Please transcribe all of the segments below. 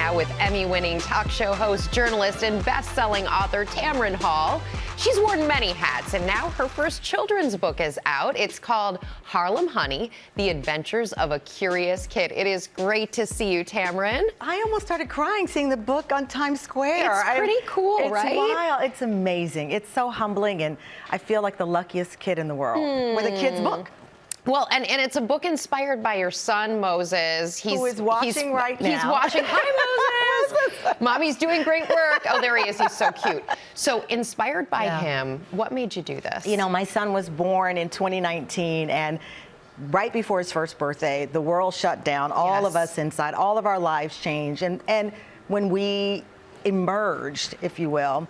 now with Emmy-winning talk show host, journalist, and best-selling author Tamron Hall. She's worn many hats, and now her first children's book is out. It's called Harlem Honey, The Adventures of a Curious Kid. It is great to see you, Tamron. I almost started crying seeing the book on Times Square. It's pretty cool, right? It's wild. It's amazing. It's so humbling, and I feel like the luckiest kid in the world with a kid's book. Well, and it's a book inspired by your son, Moses. Who is watching right now. He's watching. Hi, Moses. Mommy's doing great work. Oh, there he is. He's so cute. So inspired by him, what made you do this? You know, my son was born in 2019, and right before his first birthday, the world shut down. All of us inside, all of our lives changed. And when we emerged, if you will,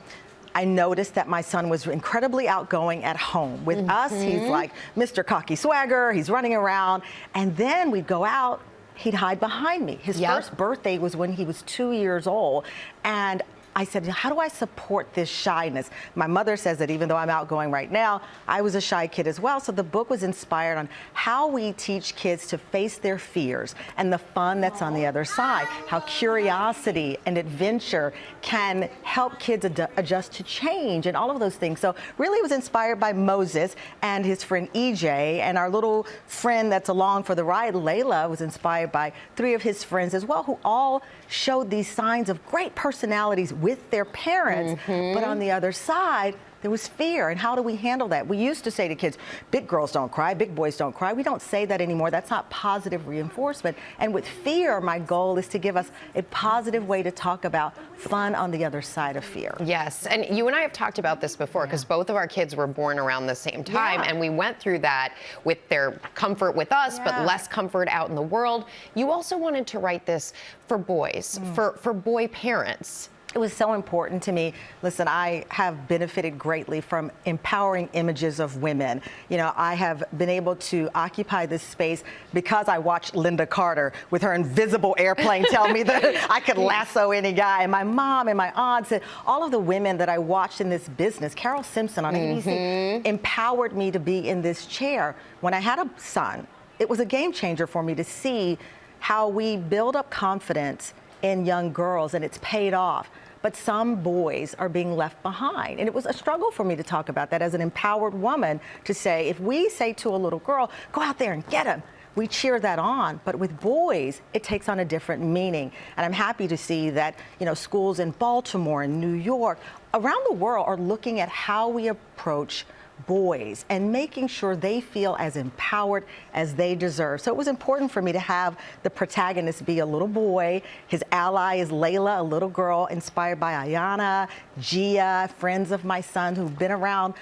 I noticed that my son was incredibly outgoing at home. With us, he's like Mr. Cocky Swagger, he's running around. And then we'd go out, he'd hide behind me. His first birthday was when he was 2 years old. And I said, how do I support this shyness? My mother says that even though I'm outgoing right now, I was a shy kid as well. So the book was inspired on how we teach kids to face their fears and the fun that's on the other side, how curiosity and adventure can help kids adjust to change and all of those things. So really it was inspired by Moses and his friend EJ, and our little friend that's along for the ride, Layla, was inspired by 3 of his friends as well, who all showed these signs of great personalities with their parents, but on the other side, there was fear. And how do we handle that? We used to say to kids, big girls don't cry, big boys don't cry. We don't say that anymore. That's not positive reinforcement. And with fear, my goal is to give us a positive way to talk about fun on the other side of fear. Yes, and you and I have talked about this before because both of our kids were born around the same time, and we went through that with their comfort with us, but less comfort out in the world. You also wanted to write this for boys, for boy parents. It was so important to me. Listen, I have benefited greatly from empowering images of women. You know, I have been able to occupy this space because I watched Linda Carter with her invisible airplane tell me that I could lasso any guy. And my mom and my aunts and all of the women that I watched in this business, Carol Simpson on ABC, empowered me to be in this chair. When I had a son, it was a game changer for me to see how we build up confidence in young girls, and it's paid off. But some boys are being left behind. And it was a struggle for me to talk about that as an empowered woman, to say, if we say to a little girl, go out there and get him, we cheer that on. But with boys, it takes on a different meaning. And I'm happy to see that, you know, schools in Baltimore and New York, around the world, are looking at how we approach boys and making sure they feel as empowered as they deserve. So it was important for me to have the protagonist be a little boy. His ally is Layla, a little girl inspired by Ayanna, Gia, friends of my son who've been around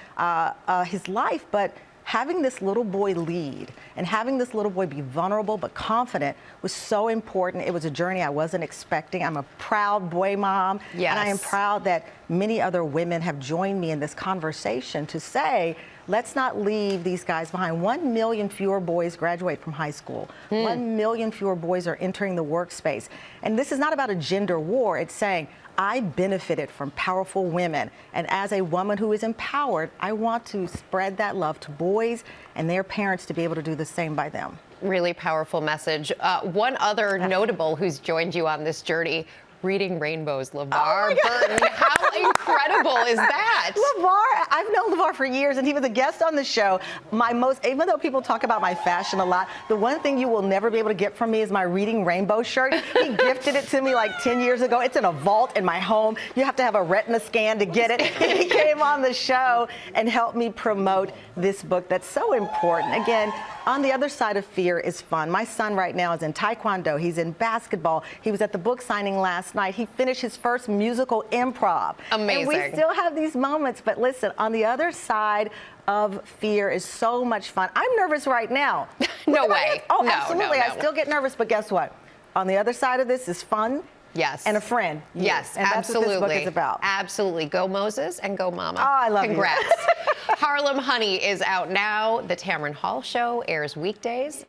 his life. But having this little boy lead and having this little boy be vulnerable but confident was so important. It was a journey I wasn't expecting. I'm a proud boy mom, and I am proud that many other women have joined me in this conversation to say, let's not leave these guys behind. 1 million fewer boys graduate from high school. 1 million fewer boys are entering the workspace. And this is not about a gender war. It's saying, I benefited from powerful women, and as a woman who is empowered, I want to spread that love to boys and their parents to be able to do the same by them. Really powerful message. One other notable who's joined you on this journey, Reading Rainbows, LeVar Burton. How incredible is that? LeVar, I've known LeVar for years, and he was a guest on the show. Even though people talk about my fashion a lot, the one thing you will never be able to get from me is my Reading Rainbow shirt. He gifted it to me like 10 years ago. It's in a vault in my home. You have to have a retina scan to get it. He came on the show and helped me promote this book that's so important. Again, on the other side of fear is fun. My son right now is in Taekwondo. He's in basketball. He was at the book signing last night. He finished his first musical improv. Amazing. And we still have these moments, but listen, on the other side of fear is so much fun. I'm nervous right now. No way. Oh, no, absolutely. No. I still get nervous, but guess what? On the other side of this is fun. Yes. And a friend. Yes, and absolutely. That's what this book is about. Absolutely. Go Moses and go Mama. Oh, I love Congrats. you. Harlem Honey is out now. The Tamron Hall Show airs weekdays.